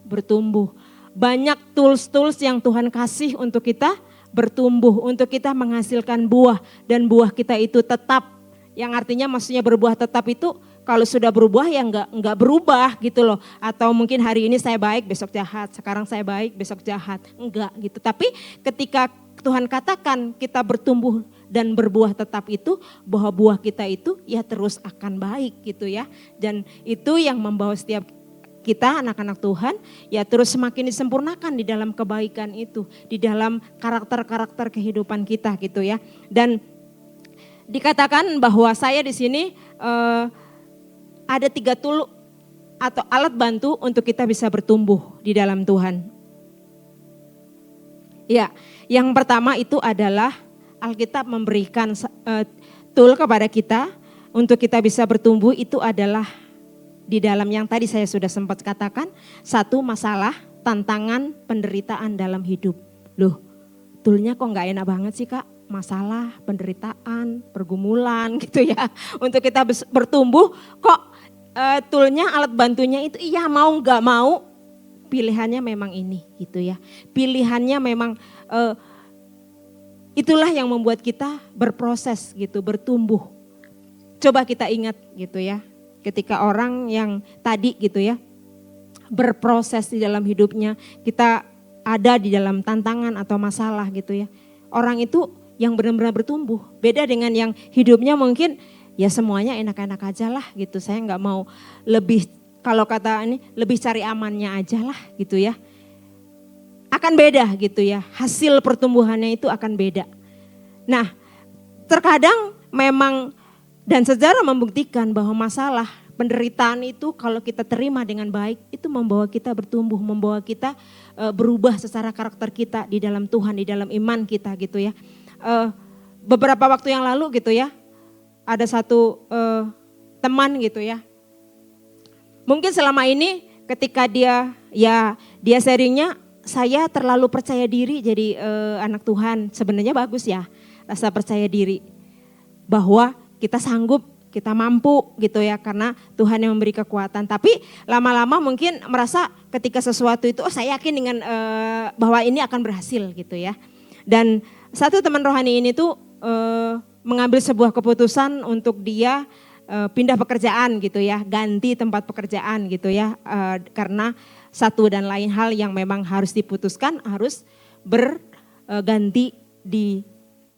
bertumbuh. Banyak tools-tools yang Tuhan kasih untuk kita bertumbuh, untuk kita menghasilkan buah, dan buah kita itu tetap. Yang artinya maksudnya berbuah tetap itu kalau sudah berubah ya enggak berubah gitu loh. Atau mungkin hari ini saya baik, besok jahat, sekarang saya baik, besok jahat. Enggak gitu. Tapi ketika Tuhan katakan kita bertumbuh dan berbuah tetap itu, bahwa buah kita itu ya terus akan baik gitu ya. Dan itu yang membawa setiap kita anak-anak Tuhan ya terus semakin disempurnakan di dalam kebaikan itu, di dalam karakter-karakter kehidupan kita gitu ya. Dan dikatakan bahwa saya di sini ada 3 tool atau alat bantu untuk kita bisa bertumbuh di dalam Tuhan. Ya, yang pertama itu adalah Alkitab memberikan tool kepada kita untuk kita bisa bertumbuh, itu adalah di dalam yang tadi saya sudah sempat katakan, 1 masalah, tantangan, penderitaan dalam hidup. Loh, toolnya kok gak enak banget sih Kak? Masalah, penderitaan, pergumulan gitu ya. Untuk kita bertumbuh kok toolnya, alat bantunya itu iya mau gak mau, pilihannya memang ini gitu ya. Pilihannya memang itulah yang membuat kita berproses gitu, bertumbuh. Coba kita ingat gitu ya, ketika orang yang tadi gitu ya, berproses di dalam hidupnya, kita ada di dalam tantangan atau masalah gitu ya. Orang itu yang benar-benar bertumbuh, beda dengan yang hidupnya mungkin ya semuanya enak-enak aja lah gitu. Saya nggak mau lebih, kalau kata ini lebih cari amannya aja lah gitu ya. Akan beda gitu ya, hasil pertumbuhannya itu akan beda. Nah, terkadang memang dan sejarah membuktikan bahwa masalah, penderitaan itu kalau kita terima dengan baik, itu membawa kita bertumbuh, membawa kita berubah secara karakter kita di dalam Tuhan, di dalam iman kita gitu ya. Beberapa waktu yang lalu gitu ya, ada satu teman gitu ya. Mungkin selama ini ketika dia sharingnya, saya terlalu percaya diri jadi anak Tuhan. Sebenarnya bagus ya, rasa percaya diri bahwa kita sanggup, kita mampu gitu ya, karena Tuhan yang memberi kekuatan. Tapi lama-lama mungkin merasa ketika sesuatu itu, saya yakin dengan bahwa ini akan berhasil gitu ya. Dan satu teman rohani ini tuh mengambil sebuah keputusan untuk dia pindah pekerjaan gitu ya, ganti tempat pekerjaan gitu ya, karena satu dan lain hal yang memang harus diputuskan, harus berganti di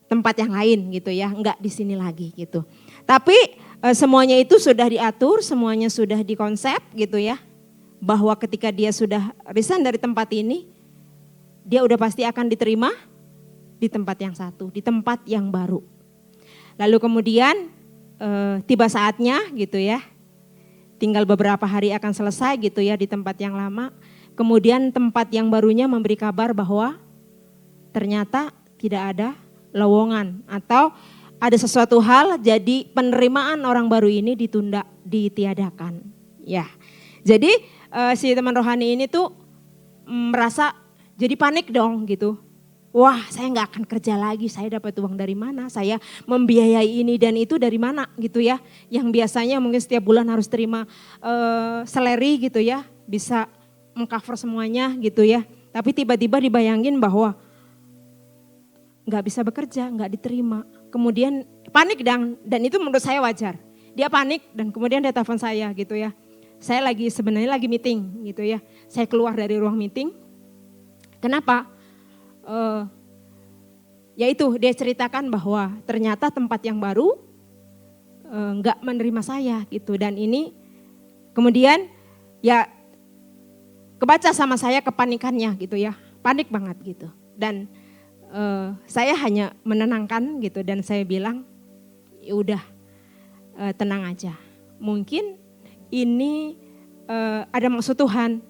tempat yang lain gitu ya, enggak di sini lagi gitu. Tapi semuanya itu sudah diatur, semuanya sudah dikonsep gitu ya, bahwa ketika dia sudah resign dari tempat ini, dia udah pasti akan diterima di tempat yang satu, di tempat yang baru. Lalu kemudian tiba saatnya gitu ya, tinggal beberapa hari akan selesai gitu ya di tempat yang lama. Kemudian tempat yang barunya memberi kabar bahwa ternyata tidak ada lowongan atau ada sesuatu hal, jadi penerimaan orang baru ini ditunda, ditiadakan. Ya, jadi si teman rohani ini tuh merasa jadi panik dong gitu. Wah, saya nggak akan kerja lagi, saya dapat uang dari mana, saya membiayai ini dan itu dari mana gitu ya. Yang biasanya mungkin setiap bulan harus terima salary gitu ya, bisa mengcover semuanya gitu ya. Tapi tiba-tiba dibayangin bahwa nggak bisa bekerja, nggak diterima. Kemudian panik dan itu menurut saya wajar. Dia panik dan kemudian dia telepon saya gitu ya. Saya sebenarnya lagi meeting gitu ya. Saya keluar dari ruang meeting. Kenapa? Yaitu dia ceritakan bahwa ternyata tempat yang baru nggak menerima saya gitu. Dan ini kemudian ya kebaca sama saya kepanikannya gitu ya, panik banget gitu. Dan saya hanya menenangkan gitu dan saya bilang ya udah tenang aja. Mungkin ini ada maksud Tuhan,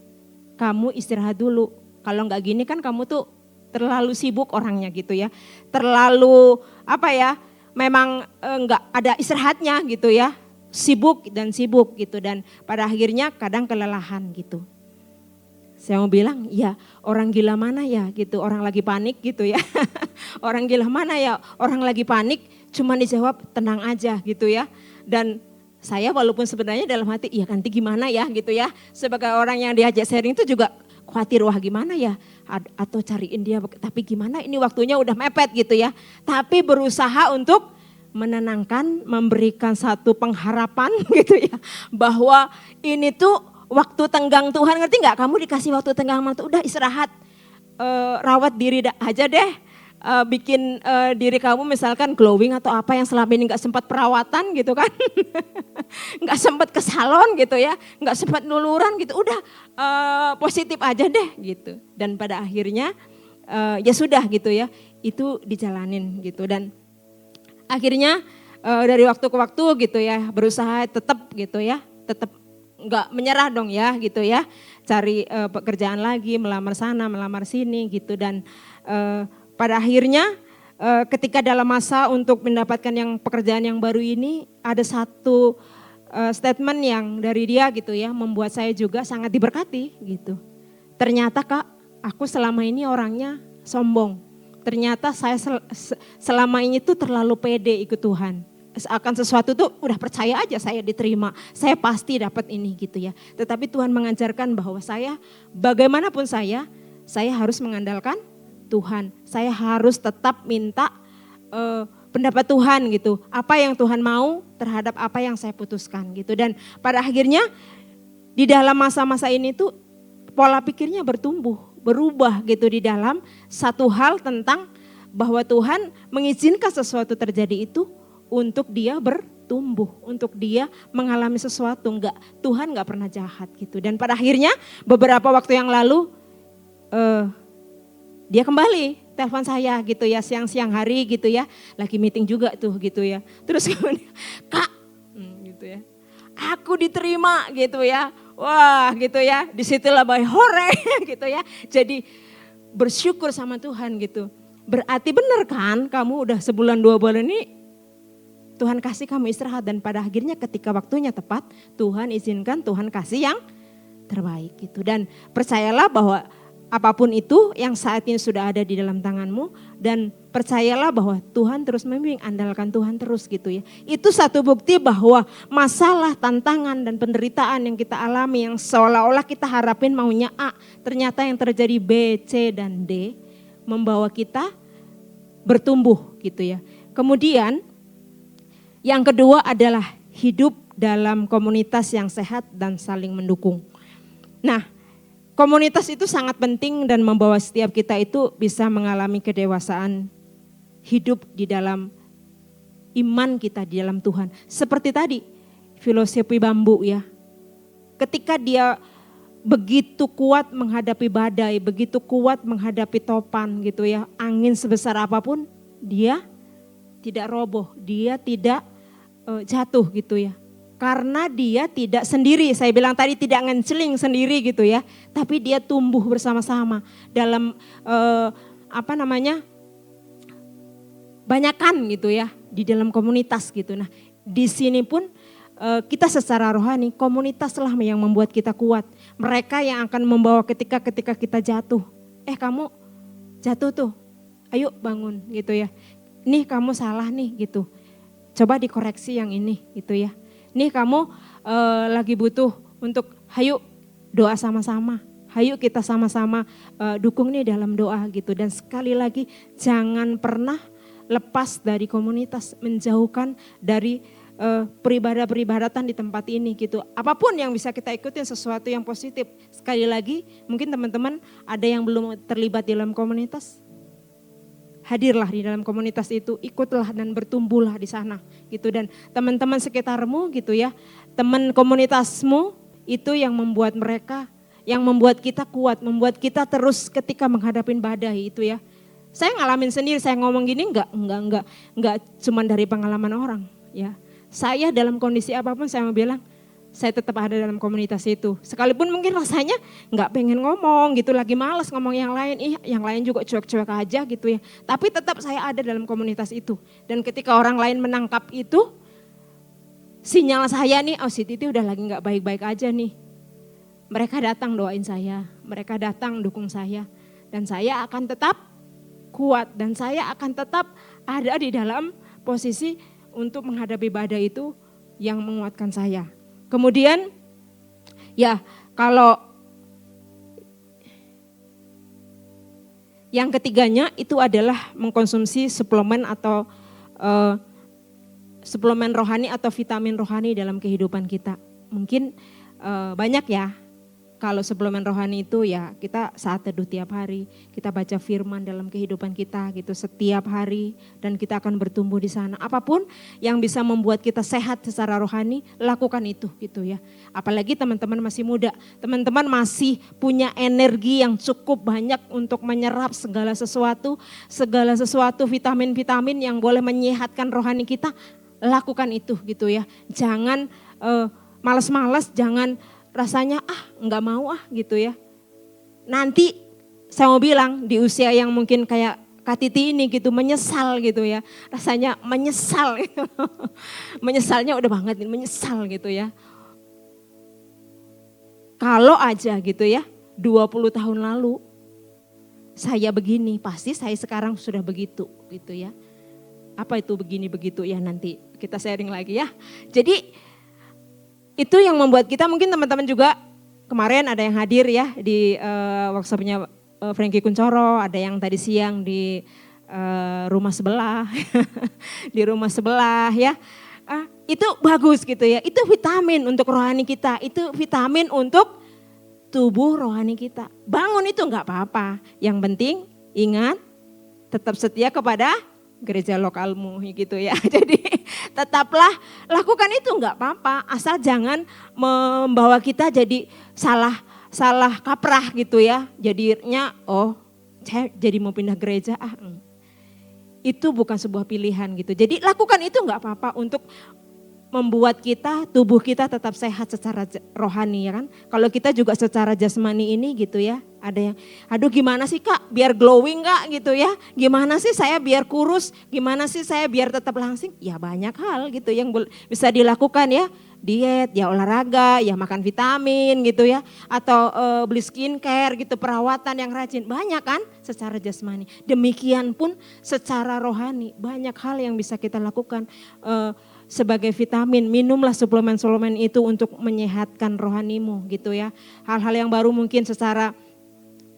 kamu istirahat dulu. Kalau nggak gini kan kamu tuh terlalu sibuk orangnya gitu ya, terlalu apa ya? Memang nggak ada istirahatnya gitu ya, sibuk gitu dan pada akhirnya kadang kelelahan gitu. Saya mau bilang, ya orang gila mana ya gitu, orang lagi panik gitu ya. Orang gila mana ya, orang lagi panik, cuman dijawab tenang aja gitu ya. Dan saya walaupun sebenarnya dalam hati, ya nanti gimana ya gitu ya. Sebagai orang yang diajak sharing itu juga khawatir, wah gimana ya, atau cariin dia, tapi gimana ini waktunya udah mepet gitu ya. Tapi berusaha untuk menenangkan, memberikan satu pengharapan gitu ya. Bahwa ini tuh waktu tenggang Tuhan, ngerti nggak? Kamu dikasih waktu tenggang Tuhan, udah istirahat, rawat diri aja deh. Bikin diri kamu misalkan glowing atau apa yang selama ini nggak sempat perawatan gitu kan. Nggak sempat ke salon gitu ya, nggak sempat luluran gitu, udah positif aja deh gitu. Dan pada akhirnya ya sudah gitu ya, itu dijalanin gitu. Dan akhirnya dari waktu ke waktu gitu ya, berusaha tetap gitu ya, tetap nggak menyerah dong ya gitu ya, cari pekerjaan lagi, melamar sana, melamar sini gitu. Dan pada akhirnya ketika dalam masa untuk mendapatkan yang pekerjaan yang baru ini, ada satu statement yang dari dia gitu ya, membuat saya juga sangat diberkati gitu. Ternyata Kak, aku selama ini orangnya sombong. Ternyata saya selama ini tuh terlalu pede ikut Tuhan. Akan sesuatu tuh udah percaya aja saya diterima, saya pasti dapat ini gitu ya. Tetapi Tuhan mengajarkan bahwa saya bagaimanapun saya harus mengandalkan Tuhan. Saya harus tetap minta pendapat Tuhan gitu. Apa yang Tuhan mau terhadap apa yang saya putuskan gitu. Dan pada akhirnya di dalam masa-masa ini tuh pola pikirnya berubah gitu di dalam satu hal tentang bahwa Tuhan mengizinkan sesuatu terjadi itu untuk dia bertumbuh, untuk dia mengalami sesuatu. Tuhan nggak pernah jahat gitu. Dan pada akhirnya beberapa waktu yang lalu dia kembali telepon saya gitu ya, siang-siang hari gitu ya, lagi meeting juga tuh gitu ya. Terus kemudian, Kak, gitu ya, aku diterima gitu ya, wah gitu ya, disitulah bayi hore gitu ya. Jadi bersyukur sama Tuhan gitu. Berarti benar kan kamu udah sebulan 2 bulan ini Tuhan kasih kamu istirahat, dan pada akhirnya ketika waktunya tepat Tuhan izinkan, Tuhan kasih yang terbaik gitu. Dan percayalah bahwa apapun itu yang saat ini sudah ada di dalam tanganmu, dan percayalah bahwa Tuhan terus membimbing, andalkan Tuhan terus gitu ya. Itu satu bukti bahwa masalah, tantangan dan penderitaan yang kita alami yang seolah-olah kita harapin maunya A, ternyata yang terjadi B, C dan D membawa kita bertumbuh gitu ya. Kemudian yang kedua adalah hidup dalam komunitas yang sehat dan saling mendukung. Nah, komunitas itu sangat penting dan membawa setiap kita itu bisa mengalami kedewasaan hidup di dalam iman kita di dalam Tuhan. Seperti tadi filosofi bambu ya. Ketika dia begitu kuat menghadapi badai, begitu kuat menghadapi topan gitu ya, angin sebesar apapun dia tidak roboh, dia tidak jatuh gitu ya. Karena dia tidak sendiri, saya bilang tadi tidak ngenceling sendiri gitu ya, tapi dia tumbuh bersama-sama dalam banyakan gitu ya, di dalam komunitas gitu. Nah di sini pun kita secara rohani, komunitaslah yang membuat kita kuat. Mereka yang akan membawa ketika kita jatuh, kamu jatuh tuh, ayo bangun gitu ya. Nih kamu salah nih gitu, coba dikoreksi yang ini gitu ya. Nih kamu lagi butuh untuk hayu doa sama-sama. Hayu kita sama-sama dukung nih dalam doa gitu. Dan sekali lagi jangan pernah lepas dari komunitas, menjauhkan dari peribadah-peribadatan di tempat ini gitu. Apapun yang bisa kita ikutin sesuatu yang positif. Sekali lagi mungkin teman-teman ada yang belum terlibat di dalam komunitas. hadirlah di dalam komunitas itu, ikutlah dan bertumbuhlah di sana gitu. Dan teman-teman sekitarmu gitu ya, teman komunitasmu itu yang membuat mereka, yang membuat kita kuat, membuat kita terus ketika menghadapin badai itu ya. Saya ngalamin sendiri, saya ngomong gini enggak cuma dari pengalaman orang ya. Saya dalam kondisi apapun saya mau bilang, saya tetap ada dalam komunitas itu. Sekalipun mungkin rasanya nggak pengen ngomong gitu, lagi malas ngomong yang lain, yang lain juga cuek-cuek aja gitu ya. Tapi tetap saya ada dalam komunitas itu. Dan ketika orang lain menangkap itu, sinyal saya nih, oh si Titi udah lagi nggak baik-baik aja nih. Mereka datang doain saya, mereka datang dukung saya. Dan saya akan tetap kuat dan saya akan tetap ada di dalam posisi untuk menghadapi badai itu yang menguatkan saya. Kemudian ya kalau yang ketiganya itu adalah mengkonsumsi suplemen atau suplemen rohani atau vitamin rohani dalam kehidupan kita. Mungkin banyak ya. Kalau suplemen rohani itu ya kita saat teduh tiap hari, kita baca firman dalam kehidupan kita gitu setiap hari dan kita akan bertumbuh di sana. Apapun yang bisa membuat kita sehat secara rohani, lakukan itu gitu ya. Apalagi teman-teman masih muda, teman-teman masih punya energi yang cukup banyak untuk menyerap segala sesuatu vitamin-vitamin yang boleh menyehatkan rohani kita, lakukan itu gitu ya. Jangan malas-malas, jangan rasanya nggak mau gitu ya. Nanti saya mau bilang di usia yang mungkin kayak Kak Titi ini gitu menyesal gitu ya. Rasanya menyesal gitu. Menyesalnya udah banget menyesal gitu ya. Kalau aja gitu ya 20 tahun lalu saya begini, pasti saya sekarang sudah begitu gitu ya. Apa itu begini begitu ya, nanti kita sharing lagi ya. Jadi itu yang membuat kita, mungkin teman-teman juga kemarin ada yang hadir ya di workshopnya Frankie Kuncoro, ada yang tadi siang di rumah sebelah, di rumah sebelah ya. Itu bagus gitu ya, itu vitamin untuk rohani kita, itu vitamin untuk tubuh rohani kita. Bangun itu enggak apa-apa, yang penting ingat tetap setia kepada gereja lokalmu gitu ya. Jadi tetaplah lakukan itu enggak apa-apa, asal jangan membawa kita jadi salah kaprah gitu ya. Jadinya saya jadi mau pindah gereja, itu bukan sebuah pilihan gitu. Jadi lakukan itu enggak apa-apa untuk membuat kita, tubuh kita tetap sehat secara rohani ya kan. Kalau kita juga secara jasmani ini gitu ya, ada yang aduh gimana sih Kak biar glowing Kak gitu ya. Gimana sih saya biar kurus, gimana sih saya biar tetap langsing. Ya banyak hal gitu yang bisa dilakukan ya. Diet, ya olahraga, ya makan vitamin gitu ya. Atau beli skincare gitu, perawatan yang rajin. Banyak kan secara jasmani. Demikian pun secara rohani, banyak hal yang bisa kita lakukan. Sebagai vitamin, minumlah suplemen-suplemen itu untuk menyehatkan rohanimu gitu ya. Hal-hal yang baru mungkin secara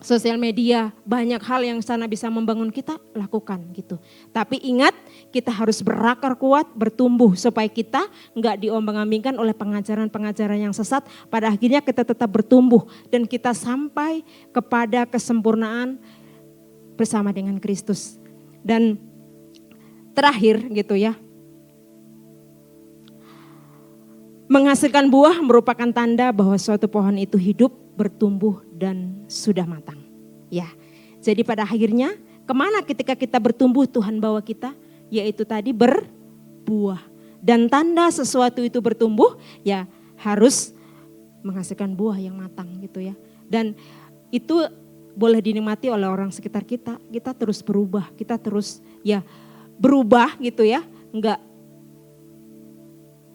sosial media, banyak hal yang sana bisa membangun kita, lakukan gitu. Tapi ingat, kita harus berakar kuat, bertumbuh supaya kita enggak diombang-ambingkan oleh pengajaran-pengajaran yang sesat. Pada akhirnya kita tetap bertumbuh dan kita sampai kepada kesempurnaan bersama dengan Kristus. Dan terakhir gitu ya, menghasilkan buah merupakan tanda bahwa suatu pohon itu hidup, bertumbuh dan sudah matang. Ya, jadi pada akhirnya kemana ketika kita bertumbuh Tuhan bawa kita? Yaitu tadi berbuah. Dan tanda sesuatu itu bertumbuh ya harus menghasilkan buah yang matang gitu ya. Dan itu boleh dinikmati oleh orang sekitar kita. Kita terus berubah, kita terus ya berubah gitu ya. Enggak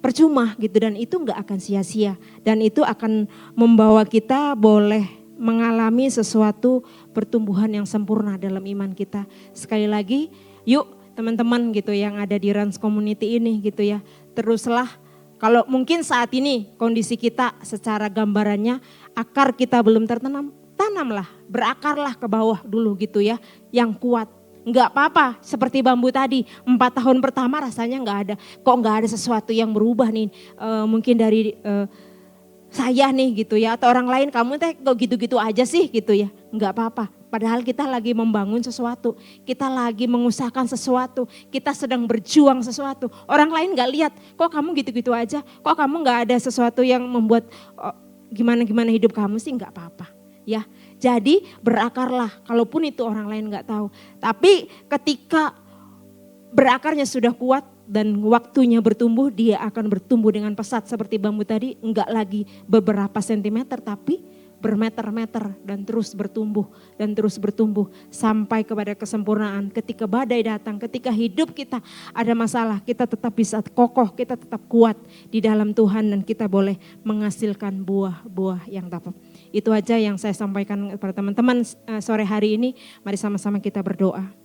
percuma gitu, dan itu enggak akan sia-sia, dan itu akan membawa kita boleh mengalami sesuatu pertumbuhan yang sempurna dalam iman kita. Sekali lagi yuk teman-teman gitu yang ada di Rans Community ini gitu ya, teruslah kalau mungkin saat ini kondisi kita secara gambarannya akar kita belum tertanam, tanamlah, berakarlah ke bawah dulu gitu ya, yang kuat. Enggak apa-apa, seperti bambu tadi, 4 tahun pertama rasanya enggak ada. Kok enggak ada sesuatu yang berubah nih, mungkin dari saya nih gitu ya. Atau orang lain, kamu teh kok gitu-gitu aja sih gitu ya. Enggak apa-apa, Padahal kita lagi membangun sesuatu, kita lagi mengusahakan sesuatu, kita sedang berjuang sesuatu. Orang lain gak lihat, kok kamu gitu-gitu aja, kok kamu gak ada sesuatu yang membuat gimana-gimana hidup kamu sih, gak apa-apa. Ya, jadi berakarlah, kalaupun itu orang lain gak tahu. Tapi ketika berakarnya sudah kuat dan waktunya bertumbuh, dia akan bertumbuh dengan pesat seperti bambu tadi, enggak lagi beberapa sentimeter tapi bermeter-meter dan terus bertumbuh sampai kepada kesempurnaan. Ketika badai datang, ketika hidup kita ada masalah, kita tetap bisa kokoh, kita tetap kuat di dalam Tuhan dan kita boleh menghasilkan buah-buah yang dapat. Itu aja yang saya sampaikan kepada teman-teman sore hari ini. Mari sama-sama kita berdoa.